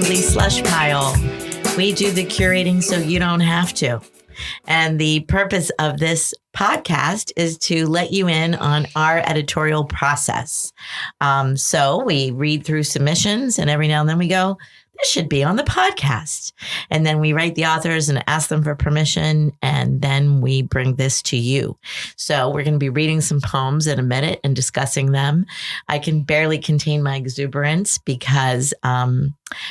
weekly Slush Pile. We do the curating so you don't have to. And the purpose of this podcast is to let you in on our editorial process. So we read through submissions, and every now and then we go, this should be on the podcast. And then we write the authors and ask them for permission, and then we bring this to you. So we're going to be reading some poems in a minute and discussing them. I can barely contain my exuberance because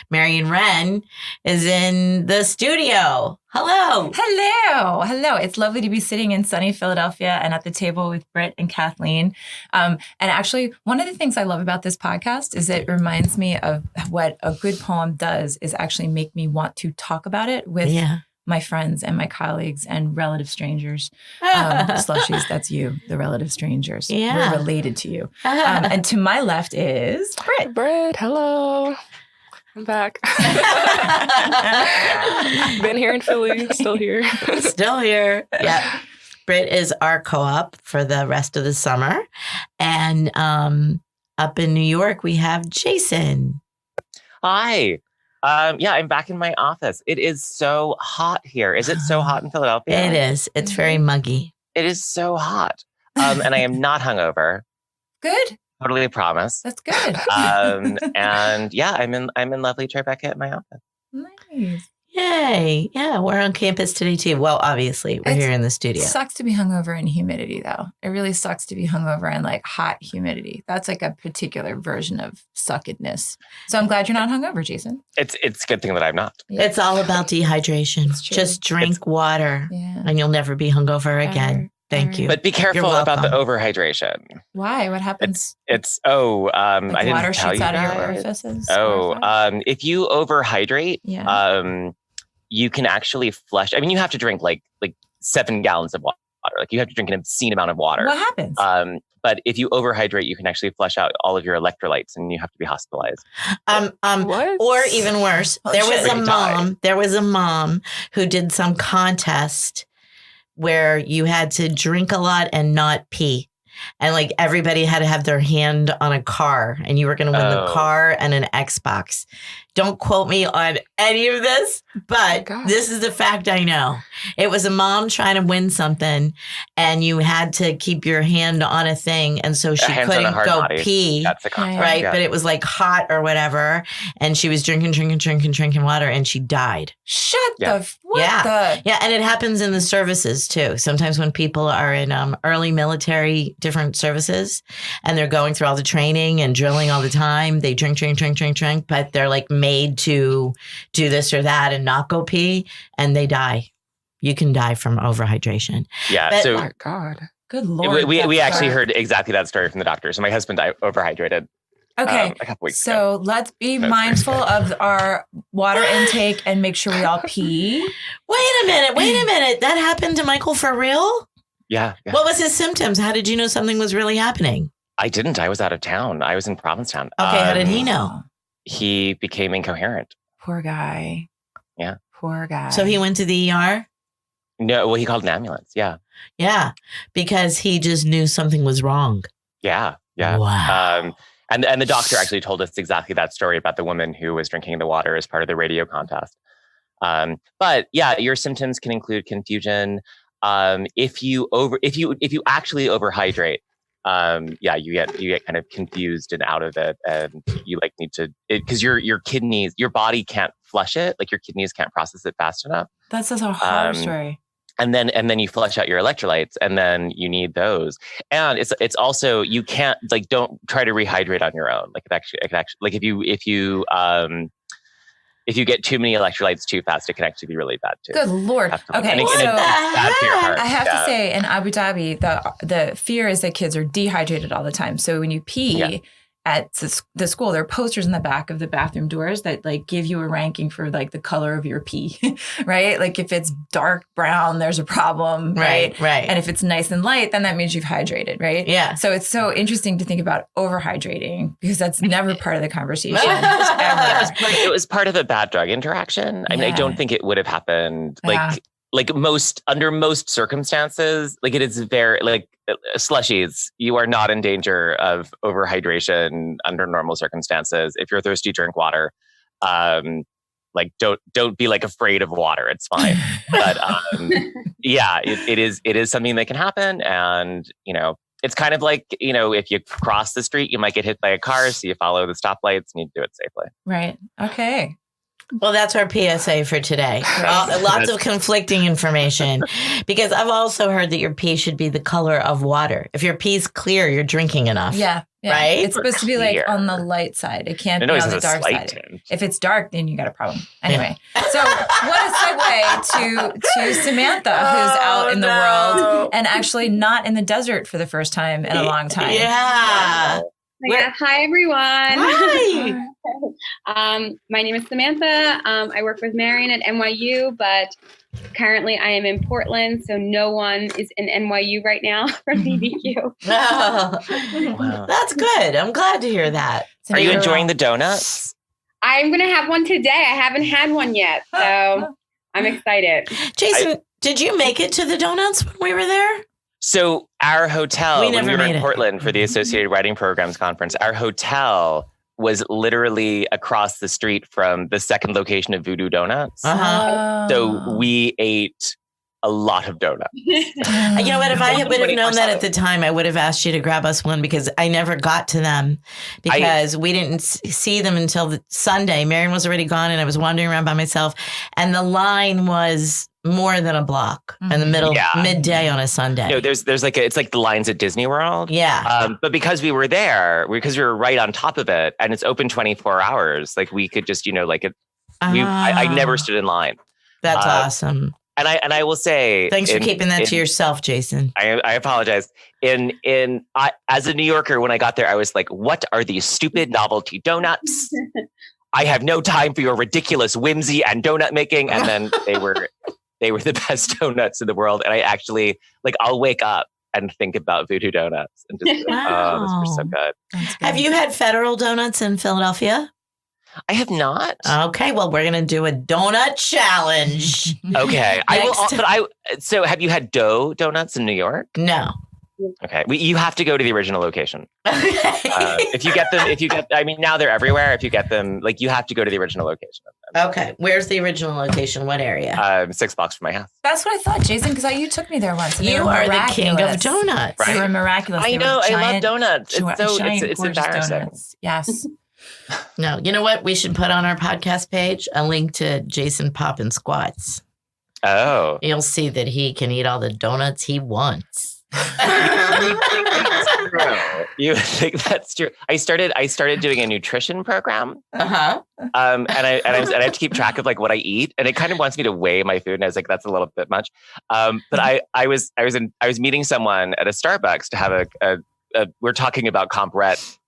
Marion Wren is in the studio. Hello. Hello. Hello. It's lovely to be sitting in sunny Philadelphia and at the table with Britt and Kathleen. And actually, one of the things I love about this podcast is it reminds me of what a good poem does is actually make me want to talk about it with my friends and my colleagues and relative strangers. Slushies, that's you, the relative strangers. Yeah. We're related to you. And to my left is Britt. Britt, hello. I'm back. Been here in Philly, still here. Still here. Yep. Britt is our co-op for the rest of the summer. And up in New York, we have Jason. Hi. I'm back in my office. It is so hot here. Is it so hot in Philadelphia? It is. It's very muggy. It is so hot. And I am not hungover. Good. Totally promise. That's good. And I'm in lovely Tribeca at my office. Nice. Yay. Yeah, we're on campus today too. Well, obviously, we're here in the studio. It sucks to be hungover in humidity, though. It really sucks to be hungover in like hot humidity. That's like a particular version of suckedness. So I'm glad you're not hungover, Jason. It's a good thing that I'm not. Yeah. It's all about dehydration. Just drink water and you'll never be hungover again. Thank you. But be careful about the overhydration. Why? What happens? I didn't water tell shoots you out of your guys. orifices? If you overhydrate, you can actually flush. I mean, you have to drink like 7 gallons of water. Like you have to drink an obscene amount of water. What happens? But if you overhydrate, you can actually flush out all of your electrolytes and you have to be hospitalized. What? Or even worse, Oh, there shit. was a mom who did some contest where you had to drink a lot and not pee. And like everybody had to have their hand on a car and you were going to win the car and an Xbox. Don't quote me on any of this, but this is the fact I know. It was a mom trying to win something and you had to keep your hand on a thing. And so she couldn't go pee. That's the concept. Right. Yeah. But it was like hot or whatever. And she was drinking water and she died. Yeah. And it happens in the services too. Sometimes when people are in early military, different services, and they're going through all the training and drilling all the time, they drink, but they're like made to do this or that and not go pee, and they die. You can die from overhydration. Yeah. But, so, oh my God. Good Lord. We actually heard exactly that story from the doctor. So my husband overhydrated. Okay. A couple weeks so ago. let's be mindful of our water intake and make sure we all pee. Wait a minute. That happened to Michael for real? Yeah. What was his symptoms? How did you know something was really happening? I didn't. I was out of town. I was in Provincetown. Okay. How did he know? He became incoherent. Poor guy. Yeah. Poor guy. So he went to the ER? No, well, he called an ambulance. Yeah. Yeah. Because he just knew something was wrong. Yeah. Wow. And the doctor actually told us exactly that story about the woman who was drinking the water as part of the radio contest. But yeah, your symptoms can include confusion. If you actually overhydrate, you get kind of confused and out of it, and you like need to, because your kidneys, your body can't flush it, like your kidneys can't process it fast enough. That's such a horror story. And then you flush out your electrolytes, and then you need those. And it's also, you can't, like, don't try to rehydrate on your own. Like it can actually like if you get too many electrolytes too fast, it can actually be really bad too. Good Lord. Okay, so bad for your heart. I have to say, in Abu Dhabi, the fear is that kids are dehydrated all the time. So when you pee at the school, there are posters in the back of the bathroom doors that like give you a ranking for like the color of your pee, right? Like if it's dark brown, there's a problem, right? Right. And if it's nice and light, then that means you've hydrated, right? Yeah. So it's so interesting to think about overhydrating because that's never part of the conversation. ever. It was part of a bad drug interaction. I mean, I don't think it would have happened under most circumstances. Like it is very like slushies. You are not in danger of overhydration under normal circumstances. If you're thirsty, drink water. Like don't be like afraid of water. It's fine. But yeah, it is something that can happen. And, it's kind of like, if you cross the street, you might get hit by a car. So you follow the stoplights and you do it safely. Right. Okay. Well, that's our PSA for today. Lots of conflicting information, because I've also heard that your pee should be the color of water. If your pee's clear, you're drinking enough. Yeah. Right? It's supposed to be like on the light side. It can't be on the dark side. Tint. If it's dark, then you got a problem. Anyway, so what a segue to Samantha, who's out in the world and actually not in the desert for the first time in a long time. Yeah. Yeah. Hi, everyone. Hi. My name is Samantha. I work with Marion at NYU, but currently I am in Portland, so no one is in NYU right now from BBQ. Wow. That's good. I'm glad to hear that. Are you enjoying the donuts? I'm going to have one today. I haven't had one yet, so I'm excited. Jason, did you make it to the donuts when we were there? So our hotel, when we were in Portland for the Mm-hmm. Associated Writing Programs Conference, our hotel was literally across the street from the second location of VooDoo Doughnuts. Uh-huh. So we ate a lot of donuts. You know what? If I would have known that at the time, I would have asked you to grab us one, because I never got to them because we didn't see them until the Sunday. Marion was already gone and I was wandering around by myself, and the line was more than a block in the middle, midday on a Sunday. No, there's like it's like the lines at Disney World. Yeah. But because we were there, because we were right on top of it, and it's open 24 hours, like we could just, I never stood in line. That's awesome. And I will say, thanks for keeping that to yourself, Jason. I apologize. As a New Yorker, when I got there, I was like, what are these stupid novelty donuts? I have no time for your ridiculous whimsy and donut making. And then they were the best donuts in the world. And I actually, I'll wake up and think about VooDoo Doughnuts and just oh, those were so good. Have you had Federal Donuts in Philadelphia? I have not. Okay, well, we're gonna do a donut challenge. Okay, so have you had dough donuts in New York? No. Okay, you have to go to the original location. Okay. Now they're everywhere. If you get them, you have to go to the original location. Okay, where's the original location? What area? 6 blocks from my house. That's what I thought, Jason, because you took me there once. You are the king of donuts. Right? They were miraculous. I know. I love donuts. It's embarrassing. Donuts. Yes. No, you know what? We should put on our podcast page a link to Jason popping squats. Oh. You'll see that he can eat all the donuts he wants. You think that's true? I started doing a nutrition program. Uh-huh. And I have to keep track of what I eat, and it kind of wants me to weigh my food, and I was like, that's a little bit much. But I was meeting someone at a Starbucks to have we're talking about comp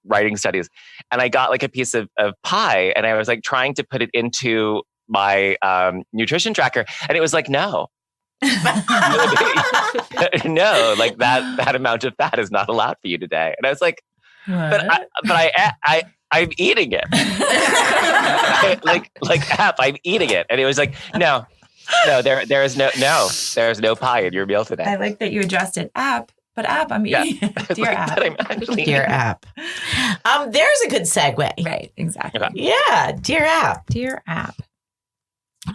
writing studies, and I got a piece of pie, and I was trying to put it into my nutrition tracker, and it was no. No, that amount of fat is not allowed for you today. And I was like, what? I'm eating it. App, I'm eating it. And it was no, there is no pie in your meal today. I like that you addressed it app. But app, I'm eating. Dear app. Dear app. There's a good segue. Right, exactly. Okay. Yeah, dear app. Dear app.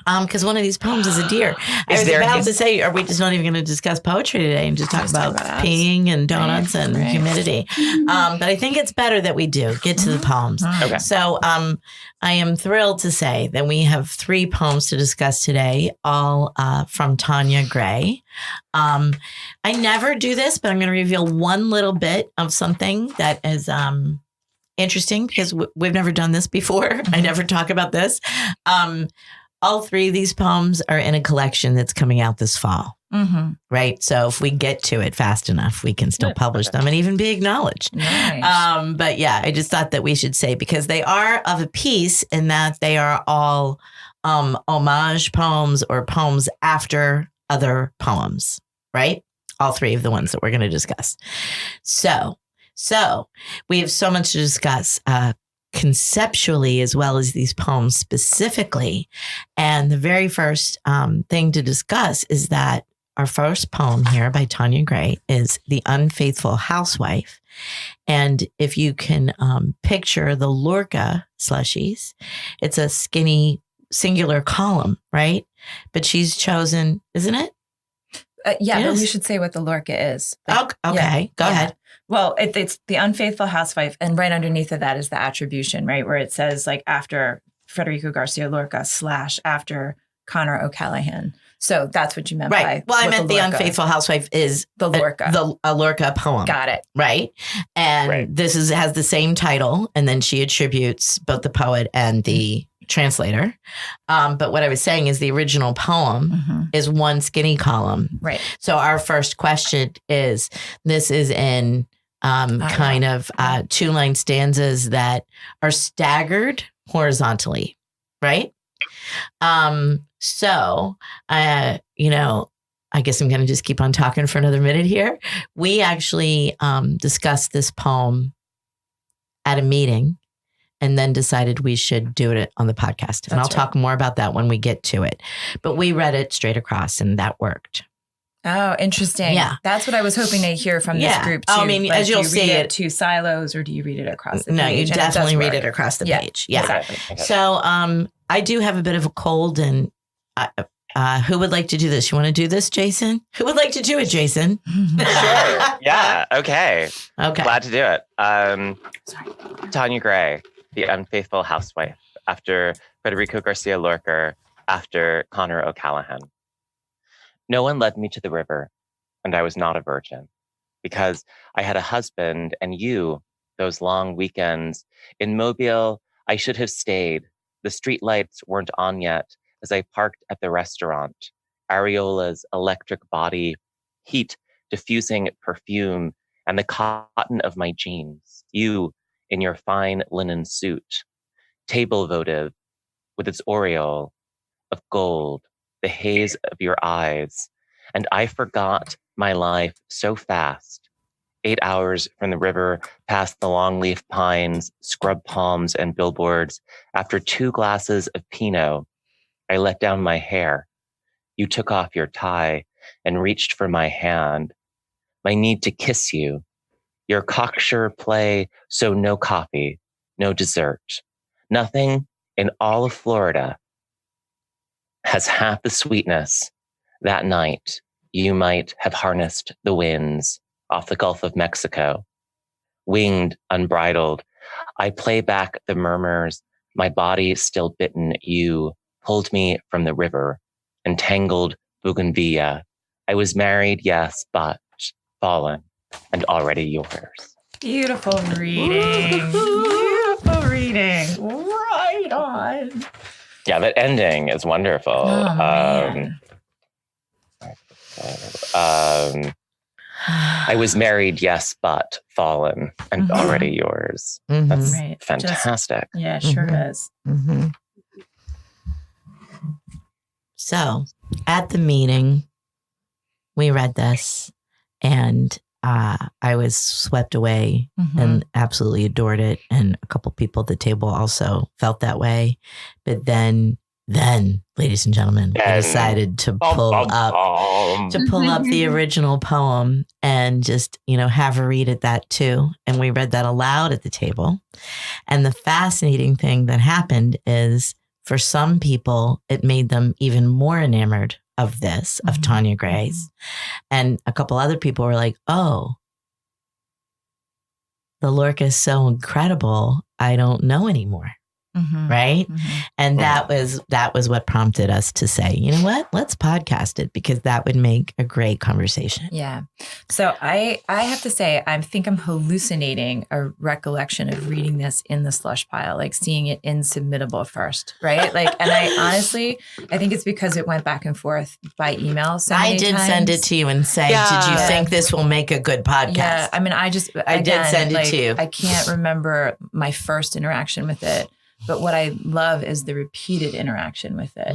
Because one of these poems is a deer. I was about to say, are we just not even going to discuss poetry today and just talk about peeing and donuts and humidity? But I think it's better that we do get to the poems. Okay. So I am thrilled to say that we have 3 poems to discuss today, all from Tanya Grae. I never do this, but I'm going to reveal one little bit of something that is interesting, because we've never done this before. I never talk about this. All 3 of these poems are in a collection that's coming out this fall, right? So if we get to it fast enough, we can still publish them and even be acknowledged. Nice. But yeah, I just thought that we should say, because they are of a piece in that they are all homage poems or poems after other poems, right? All 3 of the ones that we're going to discuss. So we have so much to discuss conceptually, as well as these poems specifically. And the very first thing to discuss is that our first poem here by Tanya Grae is The Unfaithful Housewife. And if you can picture the Lorca Slushies, it's a skinny singular column, right? But she's chosen, isn't it? Yeah, but we should say what the Lorca is. Okay, go ahead. Well, it's The Unfaithful Housewife. And right underneath of that is the attribution, right? Where it says like after Federico Garcia Lorca / after Conor O'Callaghan. So that's what you meant by. Well, I meant The Unfaithful Housewife is the Lorca. A Lorca poem. Got it. Right. And this has the same title. And then she attributes both the poet and the translator. But what I was saying is the original poem is one skinny column. Right. So our first question is, this is in kind of 2-line stanzas that are staggered horizontally. Right. So, I guess I'm going to just keep on talking for another minute here. We actually discussed this poem at a meeting and then decided we should do it on the podcast. And I'll talk more about that when we get to it. But we read it straight across and that worked. Oh, interesting. Yeah. That's what I was hoping to hear from this group too. I mean, as you'll see it 2 silos, or do you read it across the page? No, you definitely read it across the page. Yeah. Exactly. Okay. So I do have a bit of a cold, and who would like to do this? You want to do this, Jason? Who would like to do it, Jason? Sure. Yeah. Okay. Glad to do it. Tanya Grae, The Unfaithful Housewife, after Federico Garcia Lorca, after Conor O'Callaghan. No one led me to the river, and I was not a virgin, because I had a husband, and you, those long weekends. In Mobile, I should have stayed. The street lights weren't on yet as I parked at the restaurant. Areola's electric body, heat diffusing perfume, and the cotton of my jeans. You in your fine linen suit. Table votive with its aureole of gold, the haze of your eyes. And I forgot my life so fast. 8 hours from the river, past the longleaf pines, scrub palms, and billboards. After 2 glasses of Pinot, I let down my hair. You took off your tie and reached for my hand. My need to kiss you. Your cocksure play, so no coffee, no dessert. Nothing in all of Florida has half the sweetness. That night, you might have harnessed the winds off the Gulf of Mexico. Winged, unbridled, I play back the murmurs, my body still bitten. You pulled me from the river, entangled bougainvillea. I was married, yes, but fallen and already yours. Beautiful reading. Beautiful reading. Right on. Yeah, that ending is wonderful. Oh, man. I was married, yes, but fallen and already yours. That's fantastic. Yeah, sure is. So at the meeting, we read this, and I was swept away and absolutely adored it. And a couple people at the table also felt that way. But then, ladies and gentlemen, we decided to pull up the original poem and just, have her read it that too. And we read that aloud at the table. And the fascinating thing that happened is, for some people, it made them even more enamored of this, of Tanya Grae's. And a couple other people were like, oh, the Lorca is so incredible, I don't know anymore. Right. And that was what prompted us to say, you know what, let's podcast it, because that would make a great conversation. Yeah. So I have to say, I think I'm hallucinating a recollection of reading this in the slush pile, like seeing it in Submittable first. Right. Like, and I think it's because it went back and forth by email. So I did send it to you and say, did you think this will make a good podcast? Yeah. I mean, I did send it to you. I can't remember my first interaction with it. But what I love is the repeated interaction with it,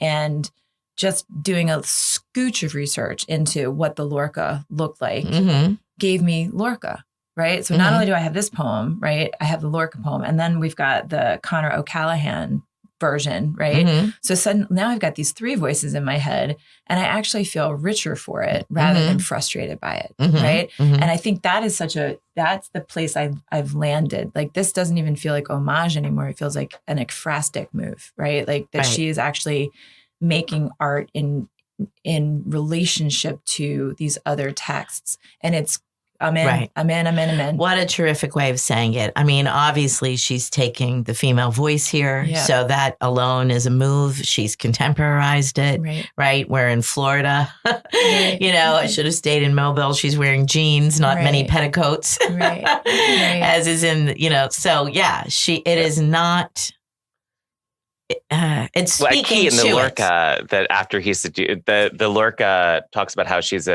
and just doing a scooch of research into what the Lorca looked like gave me Lorca, right? So not only do I have this poem, right, I have the Lorca poem, and then we've got the Conor O'Callaghan version, right? Mm-hmm. So now I've got these 3 voices in my head, and I actually feel richer for it rather than frustrated by it, right? And I think that is that's the place I've landed. Like, this doesn't even feel like homage anymore. It feels like an ekphrastic move, right? Like that she is actually making art in relationship to these other texts. And it's, I'm in. What a terrific way of saying it. I mean, obviously she's taking the female voice here. Yeah. So that alone is a move. She's contemporized it, right? We're in Florida. You know, I should have stayed in Mobile. She's wearing jeans, not many petticoats, as is in, you know, so yeah, it is not... it's speaking in the Lorca that after he's the Lorca talks about how she's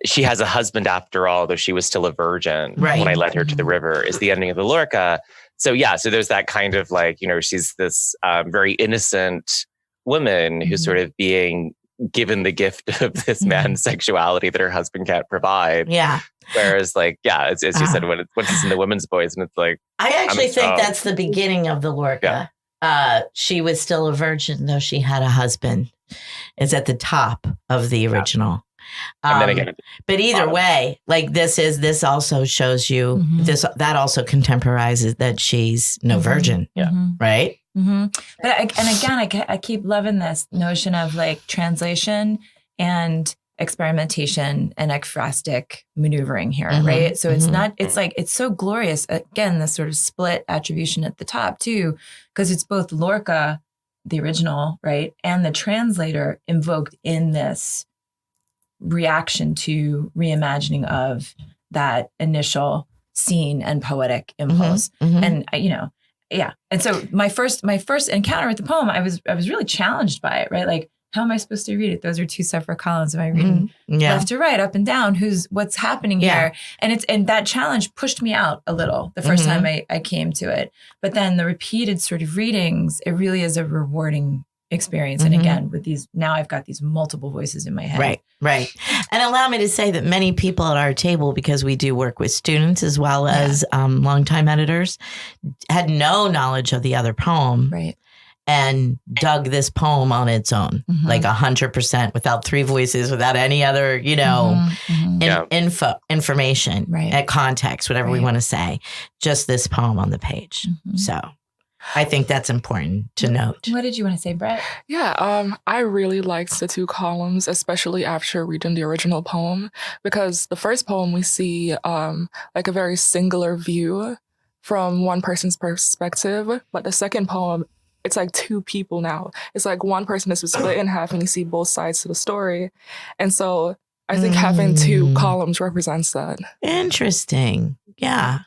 she has a husband after all, though she was still a virgin when I led her to the river, is the ending of the Lorca. So yeah, so there's that kind of like, you know, she's this very innocent woman who's sort of being given the gift of this man's sexuality that her husband can't provide. Yeah. Whereas like, yeah, as you said, when it's in the women's voice and it's like, I actually think that's the beginning of the Lorca. Yeah. She was still a virgin, though she had a husband. It's at the top of the original. And then again, but either way, like this also shows you that also contemporizes that she's no virgin. Yeah. Right. But again, I keep loving this notion of like translation and experimentation and ekphrastic maneuvering here, right? So it's not, it's like, it's so glorious. Again, this sort of split attribution at the top too, because it's both Lorca, the original, right, and the translator invoked in this reaction to reimagining of that initial scene and poetic impulse. And you know, yeah. And so my first encounter with the poem, I was really challenged by it, right? Like, how am I supposed to read it? Those are 2 separate columns. Am I reading left to right, up and down? What's happening here? And that challenge pushed me out a little the first time I came to it. But then the repeated sort of readings, it really is a rewarding experience. And again, with these, now I've got these multiple voices in my head. Right. And allow me to say that many people at our table, because we do work with students as well as longtime editors, had no knowledge of the other poem. Right. And dug this poem on its own, like 100%, without 3 voices, without any other, you know, information, at context, whatever we want to say, just this poem on the page. So I think that's important to note. What did you want to say, Brett? Yeah, I really liked the 2 columns, especially after reading the original poem, because the first poem we see like a very singular view from one person's perspective, but the second poem, it's like 2 people now. It's like one person is split in half and you see both sides to the story. And so I think having 2 columns represents that. Interesting. Yeah.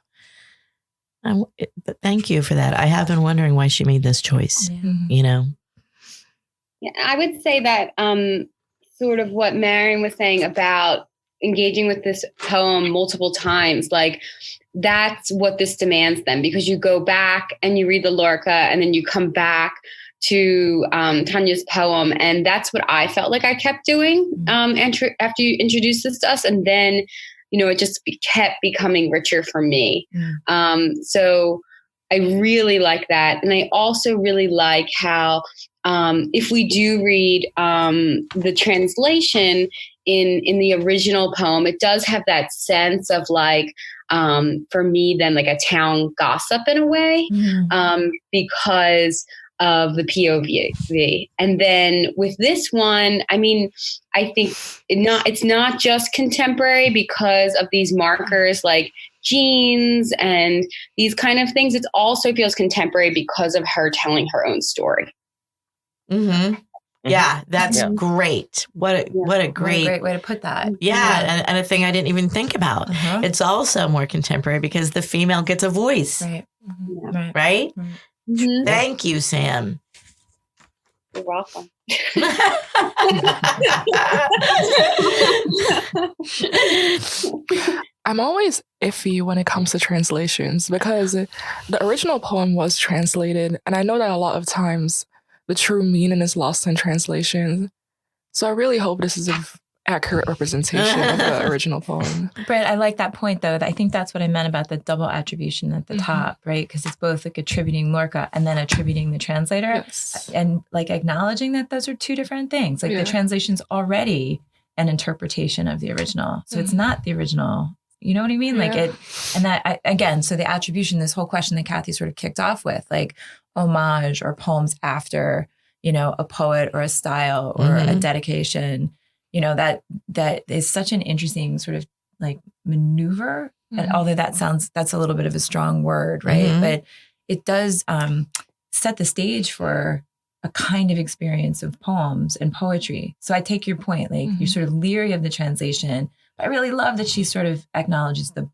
But thank you for that. I have been wondering why she made this choice, you know? Yeah, I would say that sort of what Marion was saying about engaging with this poem multiple times, like that's what this demands then, because you go back and you read the Lorca and then you come back to Tanya's poem. And that's what I felt like I kept doing after you introduced this to us. And then, you know, it just kept becoming richer for me. So I really like that. And I also really like how if we do read the translation in the original poem, it does have that sense of like, for me, then like a town gossip in a way, because of the POV. And then with this one, I mean, I think it's not just contemporary because of these markers like jeans and these kind of things. It also feels contemporary because of her telling her own story. Yeah, that's great. What a great way to put that. Yeah, and a thing I didn't even think about. It's also more contemporary because the female gets a voice. Right? Thank you, Sam. You're welcome. I'm always iffy when it comes to translations because the original poem was translated, and I know that a lot of times the true meaning is lost in translation. So I really hope this is accurate representation of the original poem. Brett, I like that point, though. I think that's what I meant about the double attribution at the top, right? Because it's both like attributing Lorca and then attributing the translator. Yes. And like acknowledging that those are two different things. Like the translation's already an interpretation of the original. So it's not the original. You know what I mean? Like it, and that, again, so the attribution, this whole question that Kathy sort of kicked off with, like homage or poems after, you know, a poet or a style or a dedication, you know, that is such an interesting sort of like maneuver. And although that's a little bit of a strong word, right? But it does set the stage for a kind of experience of poems and poetry. So I take your point, like you're sort of leery of the translation. But I really love that she sort of acknowledges the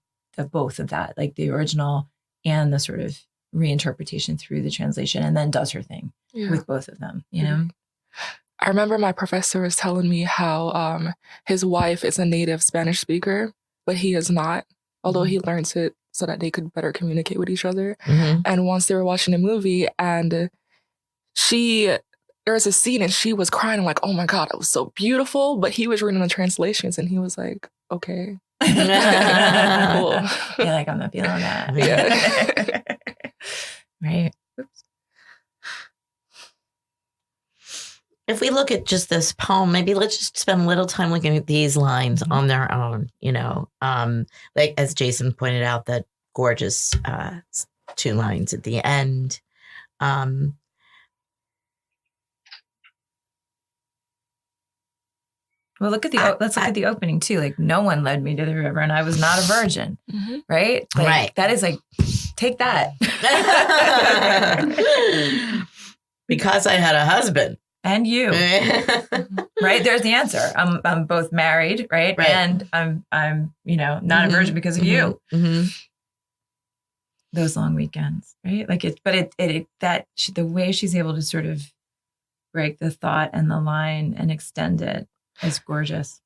both of that, like the original and the sort of reinterpretation through the translation, and then does her thing with both of them, you know? I remember my professor was telling me how his wife is a native Spanish speaker, but he is not, although he learns it so that they could better communicate with each other. And once they were watching a movie and there was a scene and she was crying. I'm like, oh my God, it was so beautiful. But he was reading the translations and he was like, okay. Cool. Yeah, like I'm not feeling that. Yeah. Right. Oops. If we look at just this poem, maybe let's just spend a little time looking at these lines on their own, you know, like as Jason pointed out, that gorgeous 2 lines at the end. Well, let's look at the opening too. Like, no one led me to the river, and I was not a virgin. Right? Like, right. That is like, take that. Because I had a husband. And you. Right? There's the answer. I'm both married, right? And I'm you know, not a virgin because of you. Those long weekends, right? Like the way she's able to sort of break the thought and the line and extend it is gorgeous.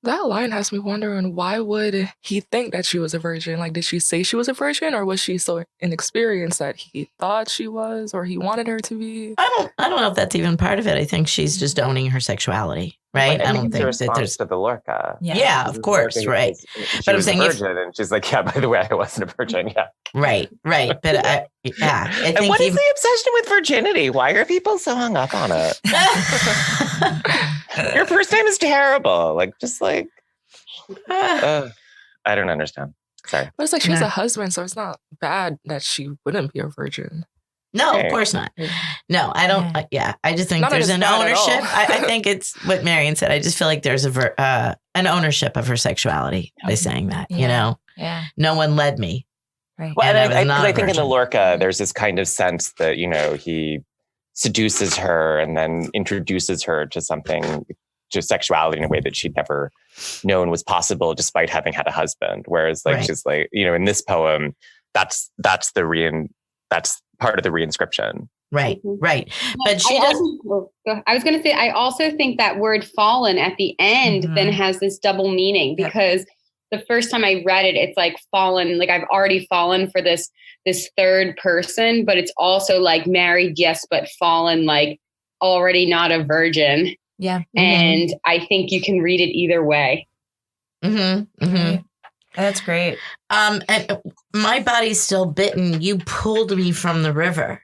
That line has me wondering, why would he think that she was a virgin? Like, did she say she was a virgin, or was she so inexperienced that he thought she was, or he wanted her to be? I don't know if that's even part of it. I think she's just owning her sexuality, right? I don't think that there's to the Lorca. Yeah, of course, right. But I'm saying, virgin, and she's like, yeah. By the way, I wasn't a virgin. Yeah, right. But I think. And what is the obsession with virginity? Why are people so hung up on it? Your first name is terrible. Like, just like, I don't understand. Sorry. But it's like she has a husband, so it's not bad that she wouldn't be a virgin. No, of course not. No, I don't. I just think there's an ownership. I think it's what Marion said. I just feel like there's an ownership of her sexuality by saying that, you know? Yeah. No one led me. Right. Well, and I think in the Lorca, there's this kind of sense that, you know, he seduces her and then introduces her to something, to sexuality in a way that she'd never known was possible, despite having had a husband. Whereas, like, she's like, you know, in this poem, that's part of the reinscription. Right. But she I was going to say, I also think that word fallen at the end then has this double meaning, because the first time I read it, it's like fallen, like I've already fallen for this third person, but it's also like married, yes, but fallen, like already not a virgin. Yeah. And I think you can read it either way. That's great. And my body's still bitten. You pulled me from the river.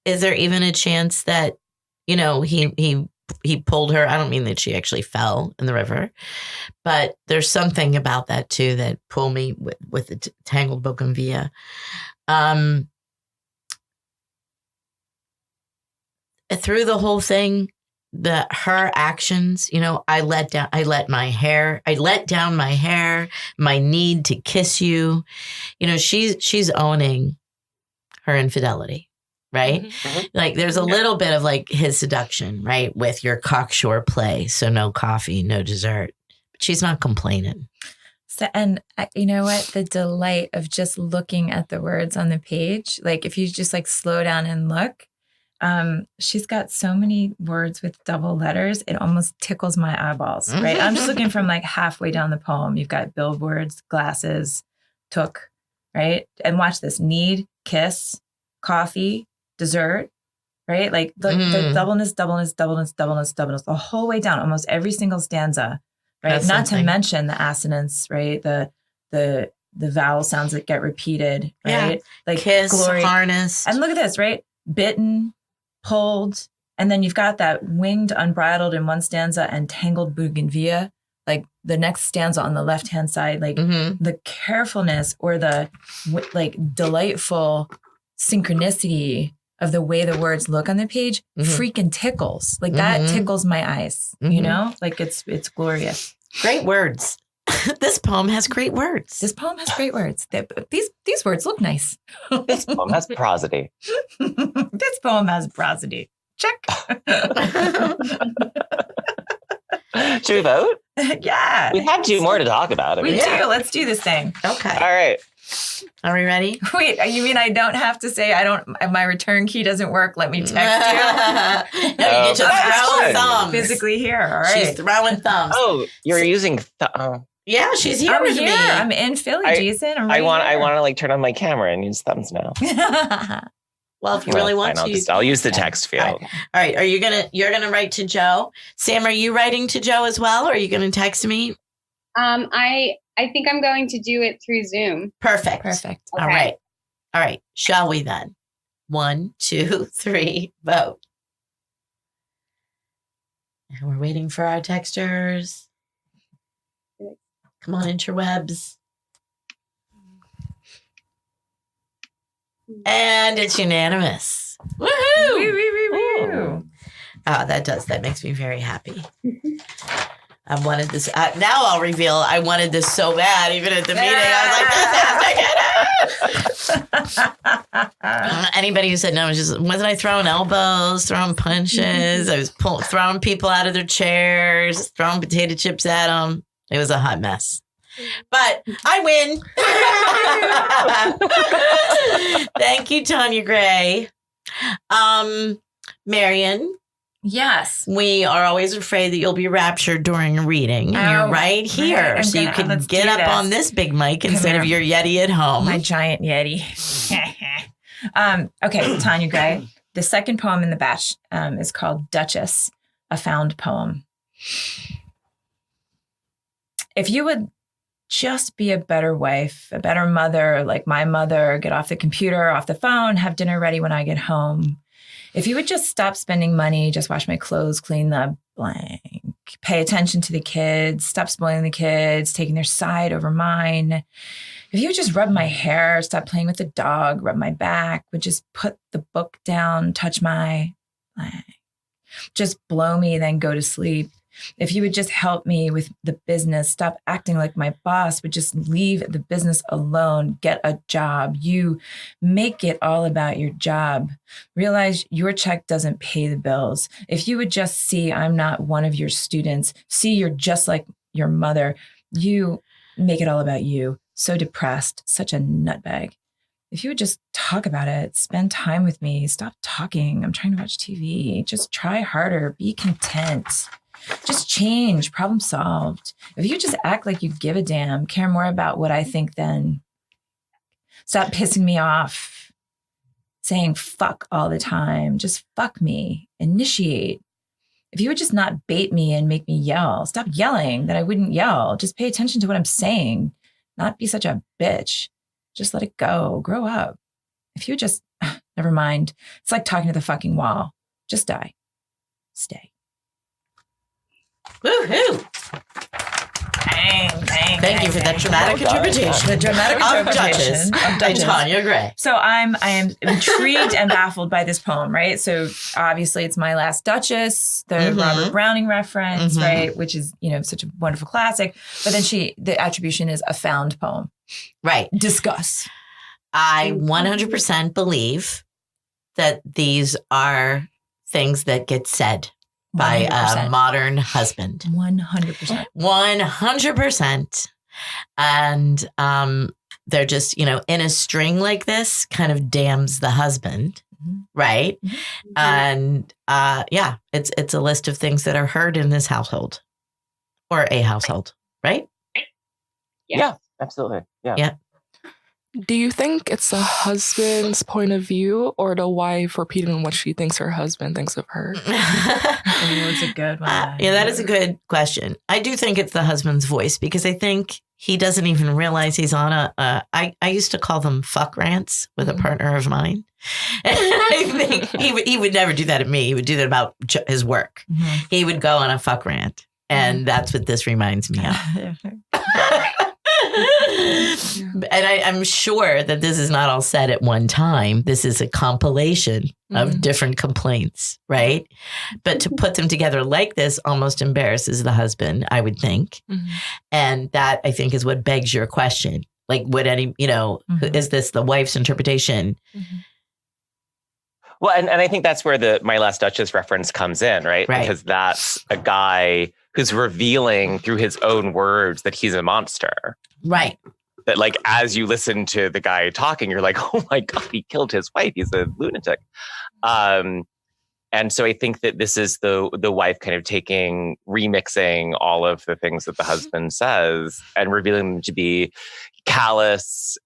Is there even a chance that, you know, he pulled her? I don't mean that she actually fell in the river, but there's something about that too that pull me with the tangled bougainvillea. Through the whole thing, her actions, you know, I let down my hair, my need to kiss you. You know, she's owning her infidelity, right? Like there's a little bit of like his seduction, right? With your cocksure play. So no coffee, no dessert. But she's not complaining. So, and you know what? The delight of just looking at the words on the page, like if you just like slow down and look, she's got so many words with double letters. It almost tickles my eyeballs, right? I'm just looking from like halfway down the poem. You've got billboards, glasses, took, right? And watch this: need, kiss, coffee, dessert, right? Like the doubleness, the whole way down, almost every single stanza, right? That's Not something. to mention the assonance, right? The vowel sounds that get repeated, right? Like Kiss, glory. harness. And look at this, right? Bitten, pulled, and then you've got that winged, unbridled in one stanza and tangled bougainvillea, like the next stanza on the left-hand side, like the carefulness or the like delightful synchronicity of the way the words look on the page freaking tickles. Like that tickles my eyes, you know? Like it's glorious. Great words. This poem has great words. This poem has great words. These words look nice. This poem has prosody. This poem has prosody. Check. Should we vote? Yeah. We have two more to talk about. We do. Let's do this thing. Okay. All right. Are we ready? Wait, you mean I don't have to say my return key doesn't work? Let me text you. No, you get to throw thumbs. Physically here. All right. She's throwing thumbs. Oh, you're using. Yeah, she's here I'm with here. me. I'm in Philly, Jason. I want to like turn on my camera and use thumbs now. Well, if you really want fine, to, I'll use the text field. All right. You're gonna write to Joe. Sam, are you writing to Joe as well, or are you gonna text me? I think I'm going to do it through Zoom. Perfect. Okay. All right. Shall we then? 1, 2, 3, vote. And we're waiting for our texters. Come on, interwebs. And it's unanimous. Woohoo! That makes me very happy. I wanted this. Now I'll reveal I wanted this so bad. Even at the meeting, I was like, this has to get it. Anybody who said no, wasn't I throwing elbows, throwing punches? I was throwing people out of their chairs, throwing potato chips at them. It was a hot mess. But I win. Thank you, Tanya Grae. Marion. Yes. We are always afraid that you'll be raptured during a reading. And you're right here. Right. So you can get up on this big mic instead of your Yeti at home. My giant Yeti. Okay, Tanya Grae. The second poem in the batch is called Duchess, a found poem. If you would just be a better wife, a better mother, like my mother, get off the computer, off the phone, have dinner ready when I get home. If you would just stop spending money, just wash my clothes, clean the blank, pay attention to the kids, stop spoiling the kids, taking their side over mine. If you would just rub my hair, stop playing with the dog, rub my back, would just put the book down, touch my blank, just blow me, then go to sleep. If you would just help me with the business, stop acting like my boss, would just leave the business alone, get a job. You make it all about your job. Realize your check doesn't pay the bills. If you would just see I'm not one of your students, see you're just like your mother, you make it all about you. So depressed, such a nutbag. If you would just talk about it, spend time with me, stop talking. I'm trying to watch TV. Just try harder, be content. Just change, problem solved. If you just act like you give a damn, care more about what I think, then stop pissing me off, saying fuck all the time. Just fuck me, initiate. If you would just not bait me and make me yell, stop yelling that I wouldn't yell. Just pay attention to what I'm saying, not be such a bitch. Just let it go, grow up. If you just, never mind. It's like talking to the fucking wall. Just die, stay. Woohoo! Thank you for that dramatic interpretation. The dramatic of interpretation Duchess and Tanya Grae. So I am intrigued and baffled by this poem, right? So obviously it's My Last Duchess, the Robert Browning reference, right? Which is, such a wonderful classic. But then the attribution is a found poem. Right. Discuss. I 100% believe that these are things that get said by 100%. A modern husband. 100%. 100%. And they're just, in a string like this kind of damns the husband, right? And it's a list of things that are heard in this household or a household, right? Yeah, absolutely. Yeah. Do you think it's the husband's point of view or the wife repeating what she thinks her husband thinks of her? It's a good one. Yeah, that is a good question. I do think it's the husband's voice because I think he doesn't even realize he's on I used to call them fuck rants with a partner of mine. And I think he would never do that at me. He would do that about his work. Mm-hmm. He would go on a fuck rant. And that's what this reminds me of. And I'm sure that this is not all said at one time. This is a compilation of different complaints, right? But to put them together like this almost embarrasses the husband, I would think. And that, I think, is what begs your question. Like, would any, is this the wife's interpretation? Well, and I think that's where my last Duchess reference comes in, right? Because that's a guy who's revealing through his own words that he's a monster. Right. That, like, as you listen to the guy talking, you're like, oh my God, he killed his wife. He's a lunatic. And so I think that this is the wife kind of remixing all of the things that the husband says and revealing them to be callous,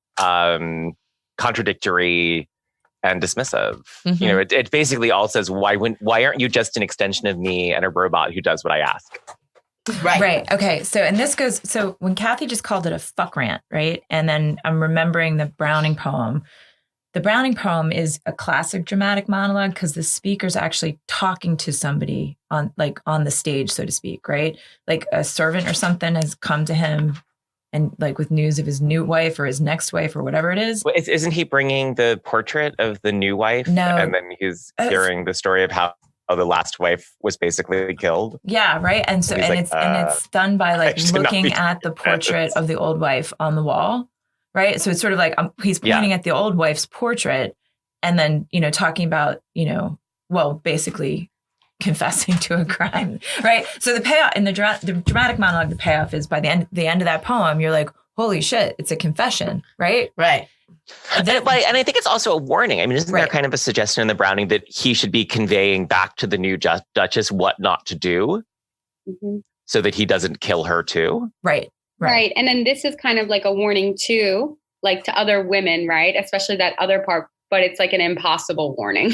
contradictory, and dismissive. It basically all says, why aren't you just an extension of me and a robot who does what I ask? Right. Okay. So when Kathy just called it a fuck rant, right? And then I'm remembering the Browning poem. The Browning poem is a classic dramatic monologue because the speaker's actually talking to somebody on the stage, so to speak, right? Like a servant or something has come to him and like with news of his new wife or his next wife or whatever it is. Well, isn't he bringing the portrait of the new wife? No. And then he's hearing the story of how the last wife was basically killed. Yeah, right. And so it's done by like looking at the portrait of the old wife on the wall, right? So it's sort of like he's pointing at the old wife's portrait and then, talking about, basically confessing to a crime, right? So the payoff in the dramatic monologue, the payoff is by the end of that poem, you're like, holy shit, it's a confession, right? Right. And I think it's also a warning. I mean, isn't there kind of a suggestion in the Browning that he should be conveying back to the new Duchess what not to do so that he doesn't kill her too? Right. And then this is kind of like a warning too, like to other women, right? Especially that other part, but it's like an impossible warning.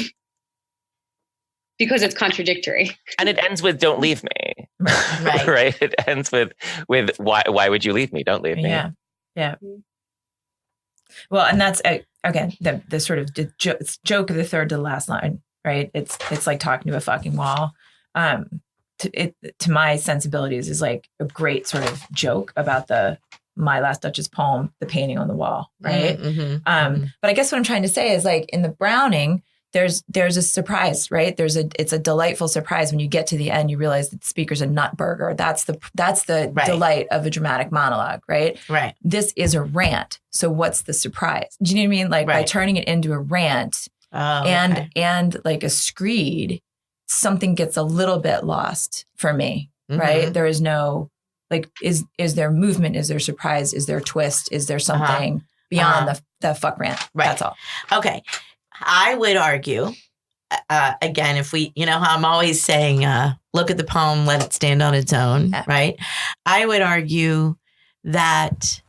Because it's contradictory. And it ends with "Don't leave me." Right. Right. It ends with "Why would you leave me? Don't leave me." Yeah. Yeah. Well, and that's again the sort of joke of the third to the last line, right? It's like talking to a fucking wall. To my sensibilities is like a great sort of joke about my last Duchess poem, the painting on the wall, right? But I guess what I'm trying to say is like in the Browning. There's a surprise, right? It's a delightful surprise when you get to the end. You realize that the speaker's a nut burger. That's the delight of a dramatic monologue, right? Right. This is a rant. So what's the surprise? Do you know what I mean? Like by turning it into a rant and like a screed, something gets a little bit lost for me, right? There is no like is there movement? Is there surprise? Is there twist? Is there something beyond the fuck rant? Right. That's all. Okay. I would argue, again, if we, how I'm always saying, look at the poem, let it stand on its own, right? I would argue that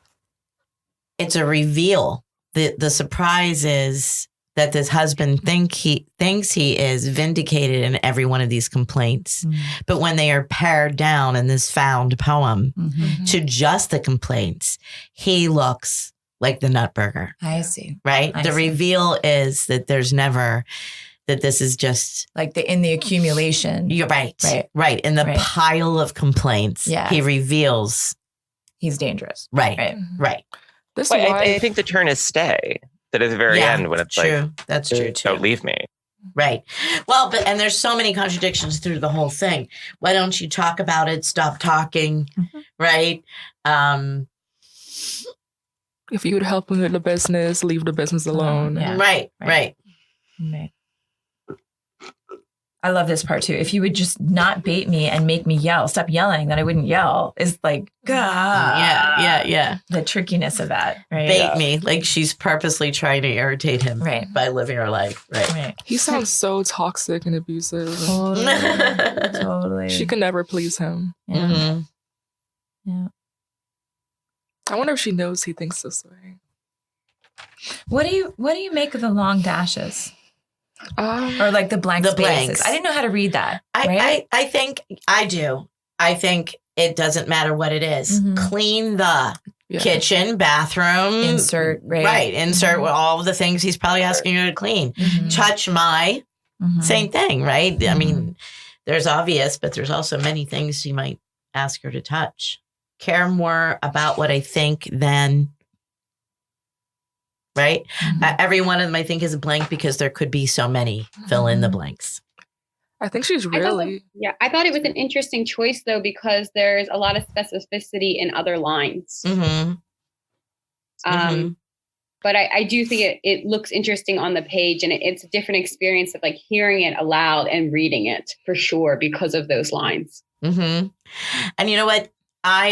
it's a reveal. The surprise is that this husband thinks he is vindicated in every one of these complaints. But when they are pared down in this found poem to just the complaints, he looks like the nutburger. I see. Right? The reveal is that there's never, that this is just like in the accumulation. You're right. Right. In the pile of complaints, he reveals he's dangerous. Right. This I think the turn is stay. That at the very end when it's true. That's true too. Don't leave me. Right. Well, and there's so many contradictions through the whole thing. Why don't you talk about it? Stop talking. Right. If you would help him with the business, leave the business alone. Right. I love this part too. If you would just not bait me and make me yell, stop yelling, then I wouldn't yell. Is like, yeah. The trickiness of that, right? Bait me, like she's purposely trying to irritate him, by living her life, right? He sounds so toxic and abusive. Totally. She can never please him. Yeah. I wonder if she knows he thinks this way. What do you make of the long dashes? Um, Or like the blank The spaces? blanks. I didn't know how to read that. Right? I think I do. I think it doesn't matter what it is. Mhm. Clean the yeah. kitchen, bathroom. Insert, right? Right. Insert Mhm. all of the things he's probably asking you to clean. Mhm. Touch my, Mhm. same thing, right? I Mhm. mean, there's obvious, but there's also many things you might ask her to touch. Care more about what I think than, right? Mhm. Every one of them I think is a blank because there could be so many. Fill in the blanks. I think she's really. I thought it was an interesting choice though, because there's a lot of specificity in other lines. Mm-hmm. But I do think it looks interesting on the page, and it's a different experience of like hearing it aloud and reading it for sure because of those lines. Mm-hmm. And you know what? I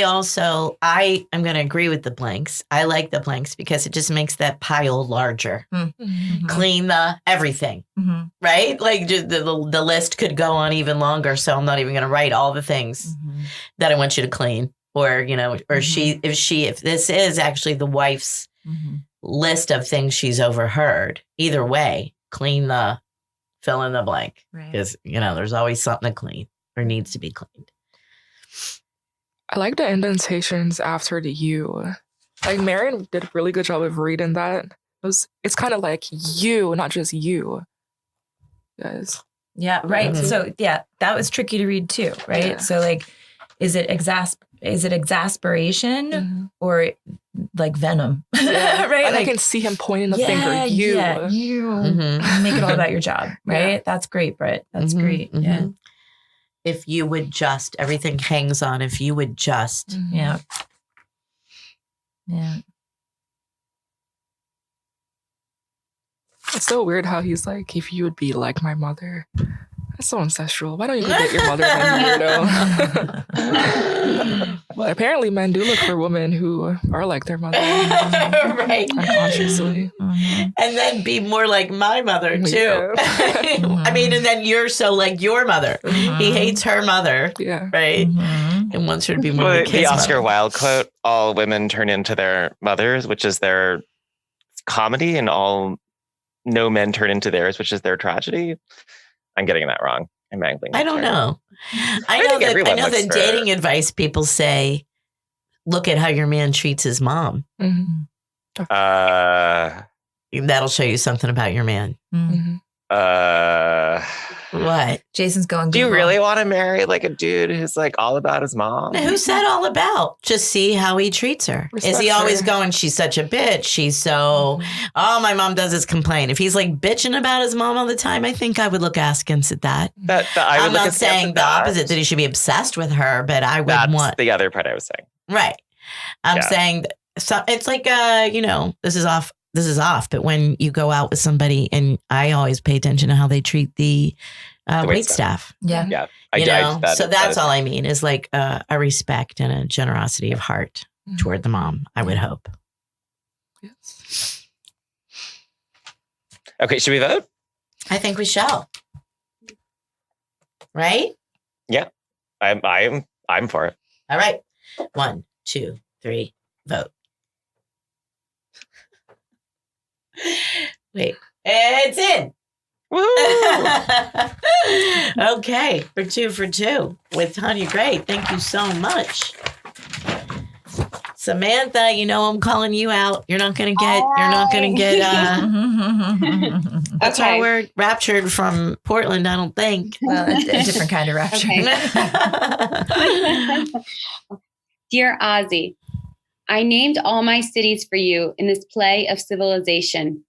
am going to agree with the blanks. I like the blanks because it just makes that pile larger. Mhm. Clean the everything, Mhm. right? Like just the list could go on even longer. So I'm not even going to write all the things Mhm. that I want you to clean, or or if this is actually the wife's Mhm. list of things she's overheard. Either way, clean the fill in the blank Right. because there's always something to clean or needs to be cleaned. I like the indentations after the U. Like Marion did a really good job of reading that. It's kind of like you, not just you. Guys. Yeah, right. Mhm. So that was tricky to read too, right? Yeah. So like, is it exasperation Mhm. or like venom? Yeah. Right? And Like, I can see him pointing the finger. You. Yeah, you. Mhm. Make it all about your job, right? Yeah. That's great, Britt. That's Mhm, great. mhm. Yeah. If you would just, everything hangs on. If you would just, Mhm. Yeah. Yeah. It's so weird how he's like, if you would be like my mother. That's so ancestral. Why don't you go get your mother then, weirdo? But apparently men do look for women who are like their mother. right? Unconsciously. Mhm. And then be more like my mother too. Yeah. I mean, and then you're so like your mother. He hates her mother, Yeah. right? Mhm. And wants her to be more Well, like his the Oscar mother. Wilde quote, all women turn into their mothers, which is their comedy, and no men turn into theirs, which is their tragedy. I'm getting that wrong. I'm angling. I don't know. I know think that everyone looks that for- dating advice people say, look at how your man treats his mom. Mhm. That'll show you something about your man. Mhm. Mhm. What? Jason's going. Do you Google. really want to marry like a dude who's like all about his mom? Who's that all about? Just see how he treats her. Is Respect he always her. going, she's such a bitch. She's so, all my mom does is complain. If he's like bitching about his mom all the time, I think I would look askance at that. I would I'm look not askance saying at the that. opposite, that he should be obsessed with her, but I would That's want. the other part I was saying. Right. I'm Yeah. saying it's like, this is off, but when you go out with somebody, and I always pay attention to how they treat the wait staff. Yeah. Yeah. So that's all I mean is like a respect and a generosity of heart Mhm. toward the mom, I would hope. Yes. Okay, should we vote? I think we shall. Right? I'm for it. All right. 1, 2, 3, vote. Wait. It's in. Okay. For two with Tanya Grae. Thank you so much. Samantha, I'm calling you out. You're not going to get, what's our word? Raptured from Portland, I don't think. Well, a different kind of rapture. Okay. Dear Ozzy, I named all my cities for you in this play of civilization.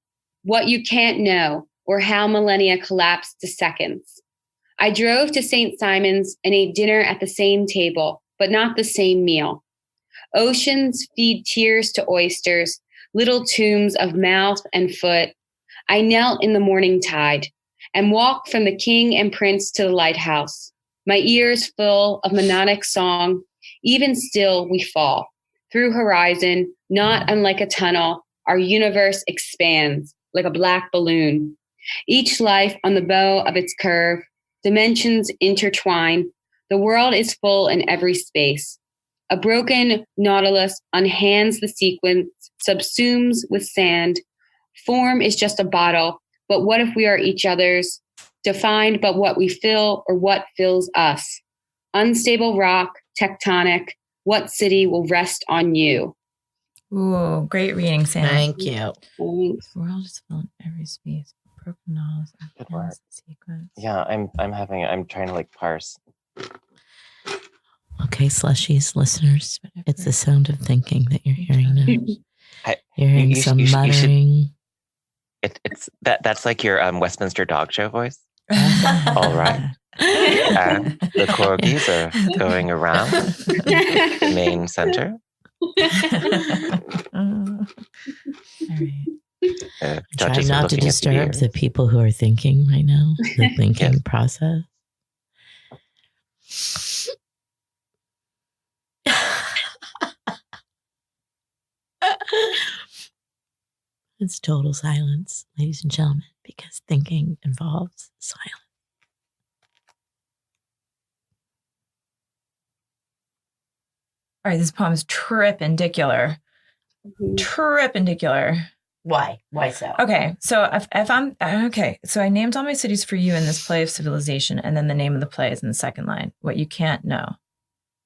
What you can't know, or how millennia collapsed to seconds. I drove to St. Simon's and ate dinner at the same table, but not the same meal. Oceans feed tears to oysters, little tombs of mouth and foot. I knelt in the morning tide and walked from the king and prince to the lighthouse, my ears full of monodic song. Even still we fall. Through horizon, not unlike a tunnel, our universe expands like a black balloon. Each life on the bow of its curve, dimensions intertwine. The world is full in every space. A broken nautilus unhands the sequence, subsumes with sand. Form is just a bottle, but what if we are each other's? Defined but what we fill or what fills us. Unstable rock, tectonic, what city will rest on you? Ooh, great reading, Sam. Thank you. Thanks. The world is full in every space. Broken knowledge. Good work. Sequence. Yeah, I'm trying to like parse. Okay, Slushies, listeners, it's the sound of thinking that you're hearing now. You're hearing some muttering. That's like your Westminster dog show voice. All right. And the corgis are going around the main center. All right. Try not to disturb the people who are thinking right now, the thinking process. It's total silence, ladies and gentlemen, because thinking involves silence. All right, this poem is tripendicular. Tripendicular. Why? Why so? Okay, so if I'm okay, so I named all my cities for you in this play of civilization, and then the name of the play is in the second line. What you can't know,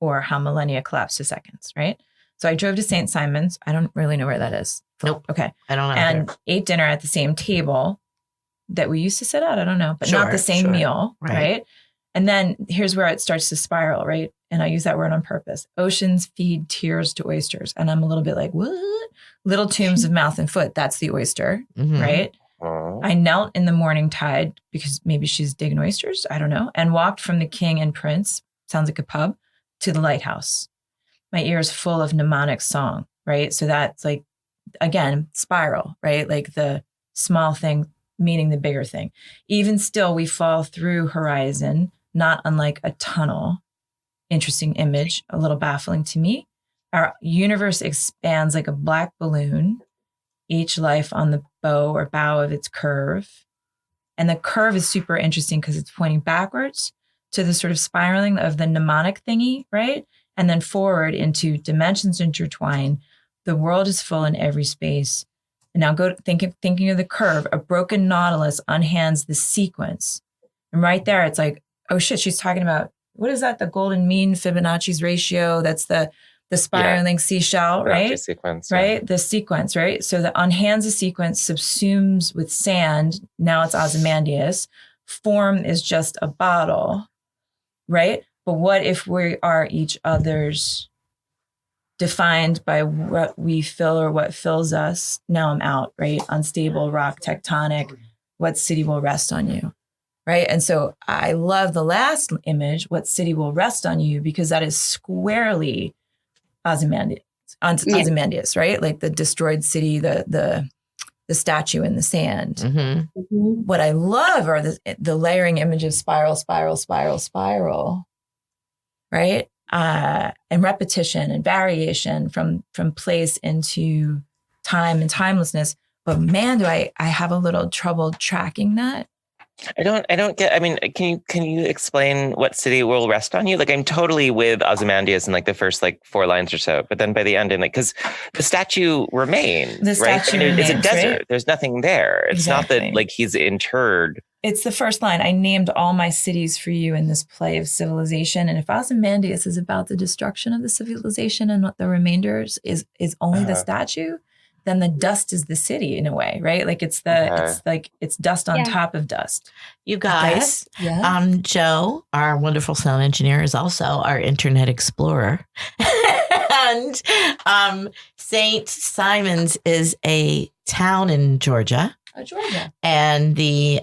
or how millennia collapse to seconds. Right. So I drove to St. Simon's. I don't really know where that is. Nope. Okay. I don't know. And ate dinner at the same table that we used to sit at. I don't know, but Sure, not the same meal. Right. Right. And then here's where it starts to spiral. Right. And I use that word on purpose. Oceans feed tears to oysters. And I'm a little bit like, what? Little tombs of mouth and foot. That's the oyster. Mhm. Right. Oh. I knelt in the morning tide because maybe she's digging oysters. I don't know. And walked from the king and prince, sounds like a pub, to the lighthouse. My ear is full of mnemonic song, right? So that's like, again, spiral, right? Like the small thing meaning the bigger thing. Even still, we fall through horizon, not unlike a tunnel. Interesting image, a little baffling to me. Our universe expands like a black balloon, each life on the bow of its curve. And the curve is super interesting because it's pointing backwards to the sort of spiraling of the mnemonic thingy, right? And then forward into dimensions intertwine. The world is full in every space. And now go thinking of the curve. A broken nautilus unhands the sequence. And right there, it's like, oh shit, she's talking about, what is that? The golden mean Fibonacci's ratio. That's the spiraling seashell, right? Sequence, right? The sequence, right? So the unhands the sequence, subsumes with sand. Now it's Ozymandias. Form is just a bottle, right? But what if we are each other's, defined by what we fill or what fills us? Now I'm out, right? Unstable rock, tectonic. What city will rest on you? Right. And so I love the last image, what city will rest on you, because that is squarely Ozymandias, right? Like the destroyed city, the statue in the sand. Mm-hmm. What I love are the layering images, spiral, right? And repetition and variation from place into time and timelessness. But man, do I have a little trouble tracking that. I don't get, I mean, can you explain what city will rest on you? Like, I'm totally with Ozymandias in like the first like 4 lines or so, but then by the end, because the statue remains, right? I mean, it's a desert. Right? There's nothing there. It's not that like he's interred. It's the first line. I named all my cities for you in this play of civilization. And if Ozymandias is about the destruction of the civilization and what the remainder is only the statue, then the dust is the city in a way, right? Like it's dust on top of dust. You guys, Joe, our wonderful sound engineer, is also our internet explorer. And St. Simon's is a town in Georgia. Georgia. And the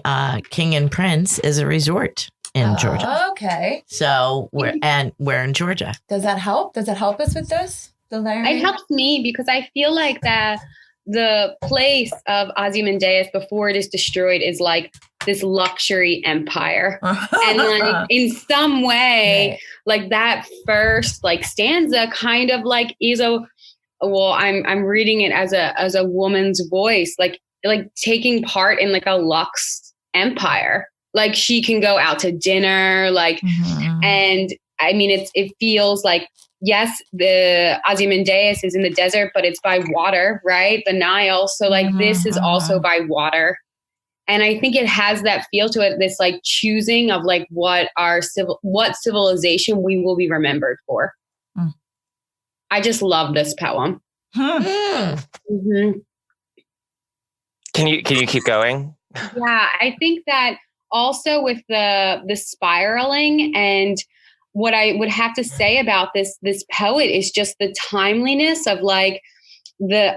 King and Prince is a resort in Georgia. Okay. So we're in Georgia. Does that help? Does it help us with this? It helps me because I feel like that the place of Ozymandias before it is destroyed is like this luxury empire. And like in some way, like that first like stanza kind of like is I'm reading it as a woman's voice, like taking part in like a luxe empire. Like she can go out to dinner, like, and I mean, it feels like yes, the Ozymandias is in the desert, but it's by water, right? The Nile. So like this is also by water. And I think it has that feel to it, this like choosing of like what civilization we will be remembered for. I just love this poem. Mm-hmm. Can you keep going? Yeah, I think that also with the spiraling, and what I would have to say about this poet is just the timeliness of like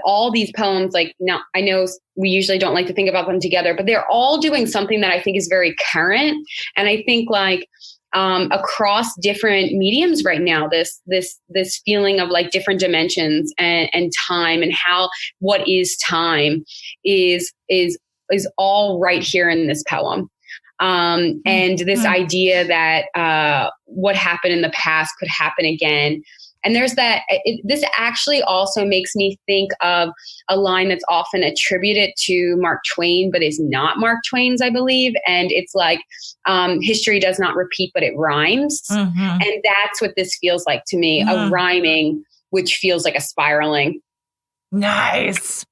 all these poems. Like, now I know we usually don't like to think about them together, but they're all doing something that I think is very current. And I think like across different mediums right now, this feeling of like different dimensions and time, and how what is time is all right here in this poem. And this idea that what happened in the past could happen again. And there's that, this actually also makes me think of a line that's often attributed to Mark Twain, but is not Mark Twain's, I believe. And it's like, history does not repeat, but it rhymes. And that's what this feels like to me, a rhyming, which feels like a spiraling. Nice.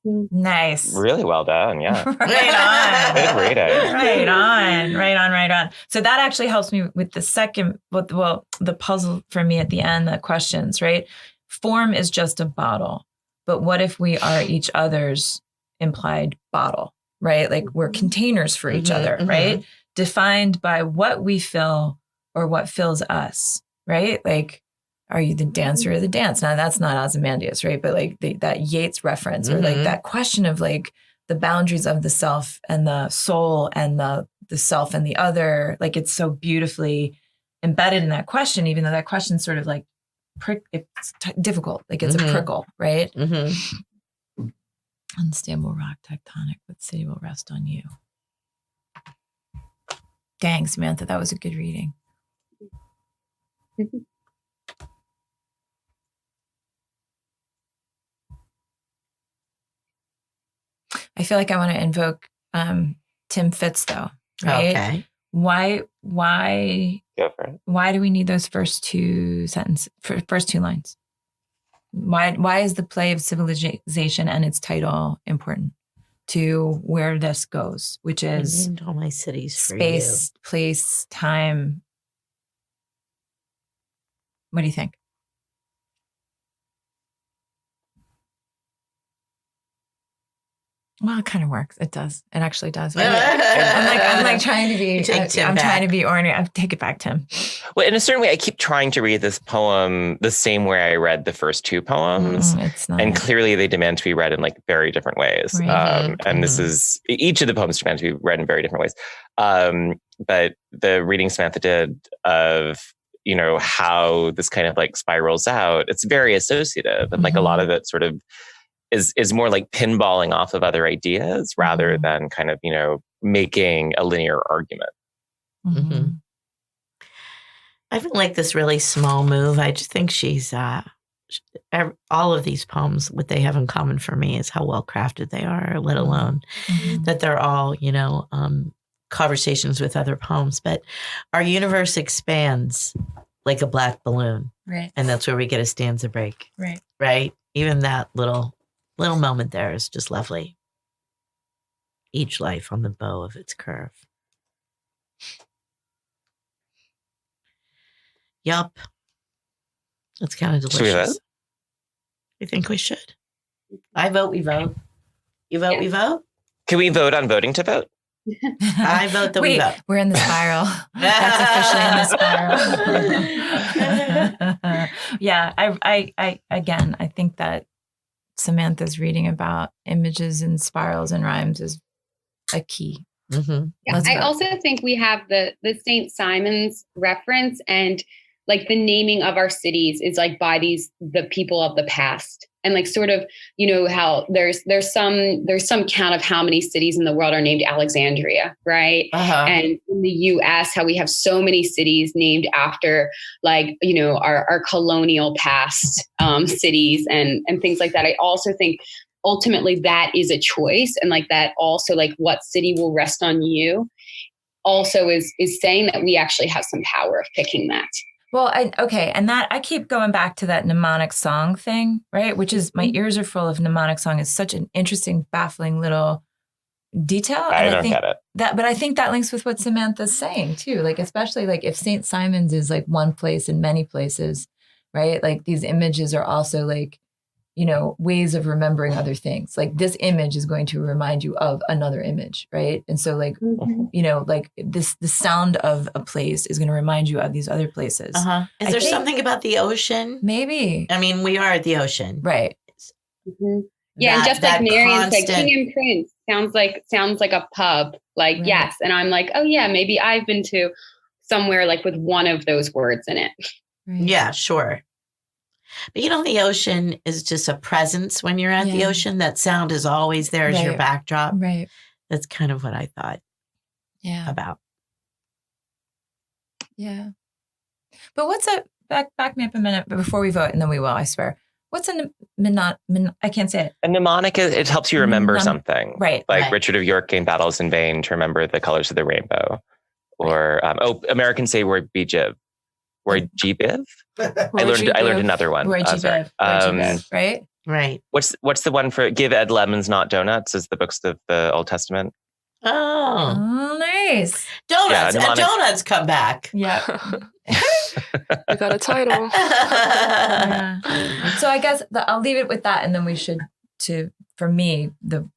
Nice. Really well done. Yeah. Right on. Good reading. Right on. So that actually helps me with the second, the puzzle for me at the end, the questions, right? Form is just a bottle, but what if we are each other's implied bottle, right? Like we're containers for each other, right? Defined by what we fill or what fills us, right? Like, are you the dancer or the dance? Now that's not Ozymandias, right? But like that Yeats reference, or like that question of like the boundaries of the self and the soul and the self and the other, like it's so beautifully embedded in that question, even though that question's sort of like it's difficult, like it's a prickle, right? Unstable rock tectonic, what city will rest on you? Dang, Samantha, that was a good reading. I feel like I want to invoke Tim Fitz, though. Right? Okay. Why Go for it. Why do we need those first two lines? Why is the play of civilization and its title important to where this goes, which is I named all my cities for space, place, time? What do you think? Well, it kind of works. It does. It actually does. I'm like trying to be. I'm trying to be ornery. I take it back, Tim. Well, in a certain way, I keep trying to read this poem the same way I read the first two poems, it's not. And clearly they demand to be read in like very different ways. Right. And this is each of the poems demand to be read in very different ways. But the reading Samantha did of how this kind of like spirals out, it's very associative, and like a lot of it sort of is more like pinballing off of other ideas rather than kind of, making a linear argument. I feel like this really small move. I just think she's, all of these poems, what they have in common for me is how well crafted they are, let alone that they're all, conversations with other poems. But our universe expands like a black balloon. Right. And that's where we get a stanza break. Right. Right. Even that little moment there is just lovely. Each life on the bow of its curve. Yup. That's kind of delicious. Should we vote? I think we should. I vote, we vote. You vote, we vote? Can we vote on voting to vote? I vote that we vote. We're in the spiral. That's officially in the spiral. Yeah, I think that Samantha's reading about images and spirals and rhymes is a key. Yeah, I also think we have the St. Simon's reference, and like the naming of our cities is like by the people of the past. And like sort of, how there's some count of how many cities in the world are named Alexandria, right? And in the US, how we have so many cities named after like, our colonial past cities and things like that. I also think ultimately that is a choice. And like that also like what city will rest on you also is saying that we actually have some power of picking that. Well, and that I keep going back to that mnemonic song thing, right? Which is my ears are full of mnemonic song. Is such an interesting, baffling little detail. I don't get it. But I think that links with what Samantha's saying too. Like, especially like if St. Simon's is like one place in many places, right? Like these images are also like, ways of remembering other things. Like this image is going to remind you of another image, right? And so like, like the sound of a place is going to remind you of these other places. Is there something about the ocean? Maybe. I mean, we are at the ocean. Right. Yeah, and just like Marion said, King and Prince sounds like a pub. Like, yes. And I'm like, oh yeah, maybe I've been to somewhere like with one of those words in it. Right. Yeah, sure. But the ocean is just a presence when you're at the ocean. That sound is always there as your backdrop. Right. That's kind of what I thought about. Yeah. But what's back me up a minute before we vote, and then we will, I swear. What's I can't say it. A mnemonic, it helps you remember something. Right. Like Richard of York gained battles in vain to remember the colors of the rainbow. Or, Americans say word be jib. Word G-biv? I learned another one. Word G-biv. Right? Right. What's the one for give Ed lemons, not donuts, is the books of the Old Testament? Oh, nice. Donuts. And donuts come back. Yeah. We got a title. So I guess I'll leave it with that. And then we should, for me, the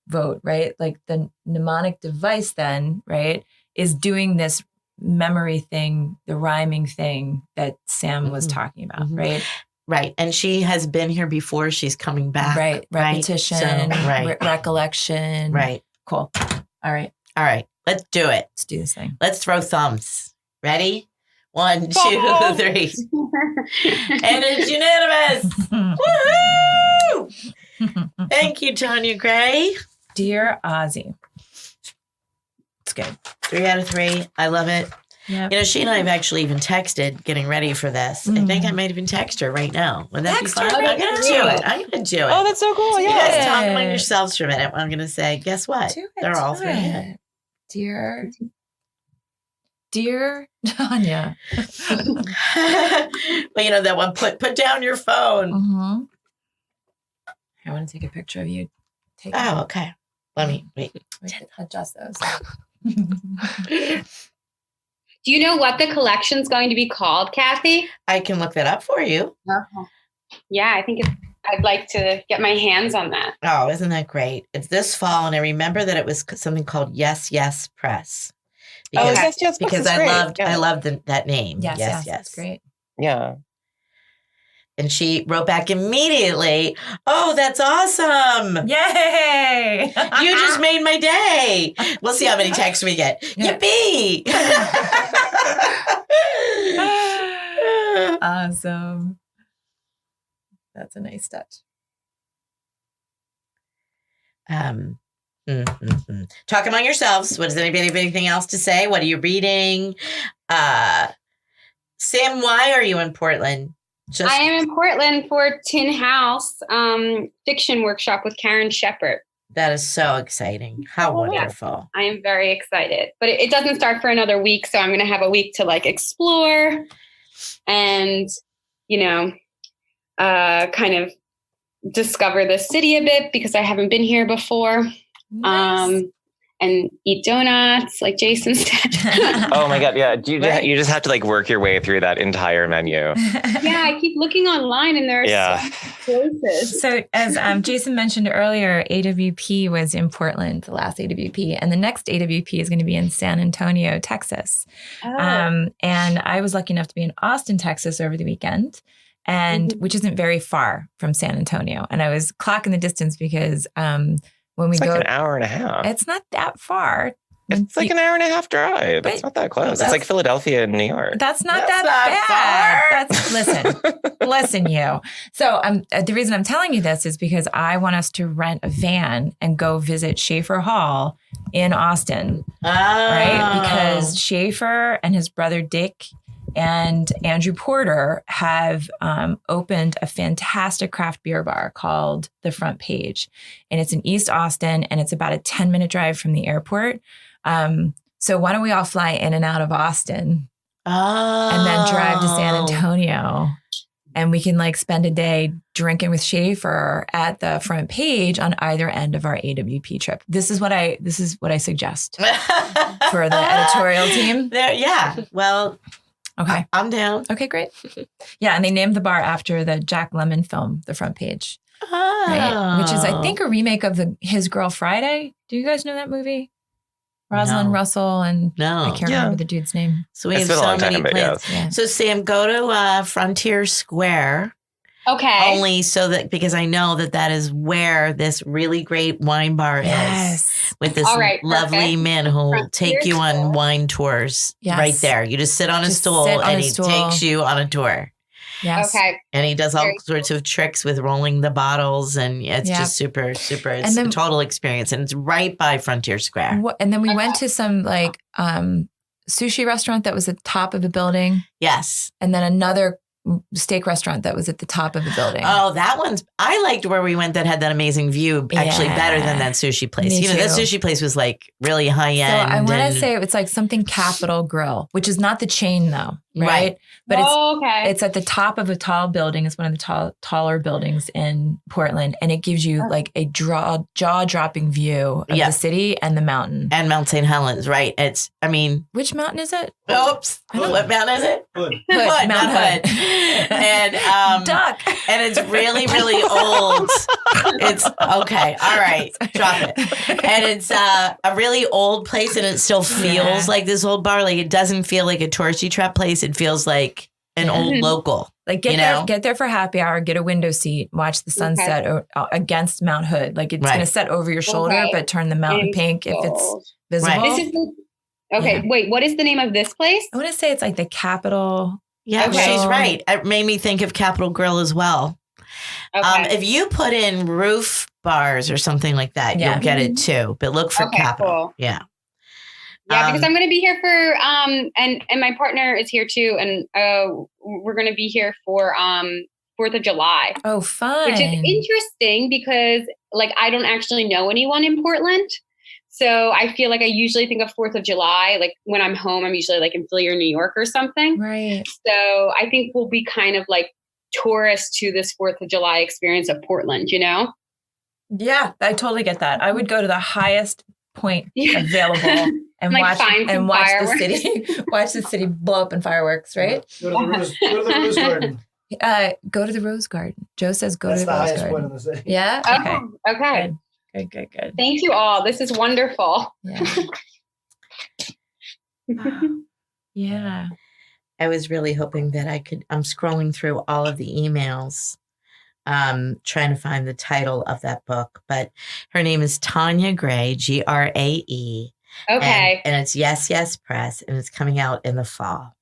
vote, right? Like the mnemonic device then, right, is doing this memory thing, the rhyming thing that Sam was talking about, right? Right. And she has been here before. She's coming back. Right. Repetition, recollection. Right. Cool. All right. Let's do it. Let's do this thing. Let's throw thumbs. Ready? 1, 2, 3. And it's unanimous. Woohoo! Thank you, Tanya Grae. Dear Ozzy. It's good. 3 out of 3. I love it. Yep. She and I have actually even texted getting ready for this. I think I might even text her right now. Would that Text be fun? her. I'm going to do it. I'm going to do it. Oh, that's so cool. You Yeah. guys talk among yourselves for a minute. I'm going to say, guess what? They're all 3 in. Dear Tanya. Well, that one, put down your phone. I want to take a picture of you. Okay. Let me wait. Adjust those. Do you know what the collection's going to be called, Kathy? I can look that up for you. Yeah, I think I'd like to get my hands on that. Oh, isn't that great? It's this fall, and I remember that it was something called YesYes Press. Because, YesYes Books because is great. I loved that name. Yes. Yes. Great. Yeah. And she wrote back immediately, "Oh, that's awesome. Yay. You just made my day." We'll see how many texts we get. Yippee. Awesome. That's a nice touch. Talk among yourselves. What does anybody have anything else to say? What are you reading? Sam, why are you in Portland? I am in Portland for Tin House fiction workshop with Karen Shepard. That is so exciting. How wonderful. I am very excited. But it doesn't start for another week, so I'm going to have a week to explore and, kind of discover the city a bit because I haven't been here before. Nice. And eat donuts like Jason said. Oh my God. Yeah. You just have to work your way through that entire menu. Yeah. I keep looking online and there are so many choices. So as Jason mentioned earlier, AWP was in Portland, the last AWP, and the next AWP is going to be in San Antonio, Texas. Oh. And I was lucky enough to be in Austin, Texas over the weekend, and which isn't very far from San Antonio. And I was clocking the distance because when we go, an hour and a half. It's not that far. It's an hour and a half drive. It's not that close. It's like Philadelphia and New York. That's not that bad. Listen, you. So the reason I'm telling you this is because I want us to rent a van and go visit Schaefer Hall in Austin. Oh. Right? Because Schaefer and his brother Dick and Andrew Porter have opened a fantastic craft beer bar called The Front Page. And it's in East Austin, and it's about a 10-minute drive from the airport. So why don't we all fly in and out of Austin and then drive to San Antonio. And we can like spend a day drinking with Schaefer at the front page on either end of our AWP trip. This is what I suggest for the editorial team. Yeah. Well, okay. I'm down. Okay, great. Yeah. And they named the bar after the Jack Lemmon film, The Front Page. Oh. Right? Which is, I think, a remake of His Girl Friday. Do you guys know that movie? Rosalind Russell and I can't remember the dude's name. So we have so many plans. Yeah. So Sam, go to Frontier Square. Okay. Only so that, because I know that is where this really great wine bar is. With this lovely man who will take you on wine tours right there. You just sit on a stool and he takes you on a tour. Yes. Okay. And he does all sorts of tricks with rolling the bottles, and it's just super, super. It's a total experience, and it's right by Frontier Square. And then we went to some like sushi restaurant that was at the top of a building. Yes. And then another steak restaurant that was at the top of the building. Oh, that one's, I liked where we went that had that amazing view actually better than that sushi place. Me that sushi place was like really high end. So I want to say it's like something Capitol Grill, which is not the chain though, right? But it's at the top of a tall building. It's one of the taller buildings in Portland, and it gives you like a jaw-dropping view of the city and the mountain. And Mount St. Helens, right? Which mountain is it? Oops. What mountain is it? Hood. Mount Hood. And Duck. And it's really, really old. It's okay. All right. Drop it. And it's a really old place, and it still feels like this old bar. Like it doesn't feel like a touristy trap place. It feels like an old local. Like get there for happy hour, get a window seat, watch the sunset against Mount Hood. Like it's going to set over your shoulder, but turn the mountain pink if it's visible. This is wait, what is the name of this place? I want to say it's like the Capitol. Yeah, she's right. It made me think of Capitol Grill as well. Okay. If you put in roof bars or something like that, you'll get it too. But look for Capitol. Cool. Yeah. Yeah, because I'm going to be here for and my partner is here too, and we're going to be here for 4th of July. Oh, fun! Which is interesting because like I don't actually know anyone in Portland, so I feel like I usually think of 4th of July like when I'm home. I'm usually like in Philly or New York or something. Right. So I think we'll be kind of like tourists to this 4th of July experience of Portland. You know? Yeah, I totally get that. I would go to the highest point available. And like watch the city blow up in fireworks, right? Go to the Rose Garden. Go to the Rose Garden. Joe says go That's to the Rose Garden. Point in the city. Yeah. Okay. Good. Thank you all. This is wonderful. Yeah. Yeah. I was really hoping that I'm scrolling through all of the emails, trying to find the title of that book, but her name is Tanya Grae, Grae. Okay. And it's YesYes Press, and it's coming out in the fall.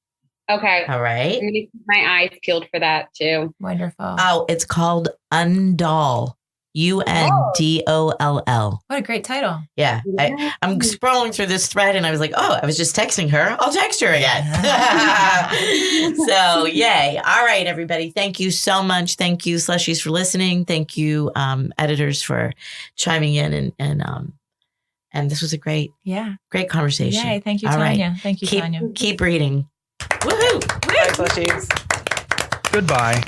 Okay. All right. I'm going to keep my eyes peeled for that too. Wonderful. Oh, it's called Undoll. Undoll. What a great title. Yeah. I'm scrolling through this thread, and I was like, I was just texting her. I'll text her again. So, yay. All right, everybody. Thank you so much. Thank you, Slushies, for listening. Thank you, editors, for chiming in. And this was a great conversation. Yay. Thank you, All Tanya. Right. Thank you, Tanya. Keep reading. Woohoo. Bye, Slushies. Goodbye.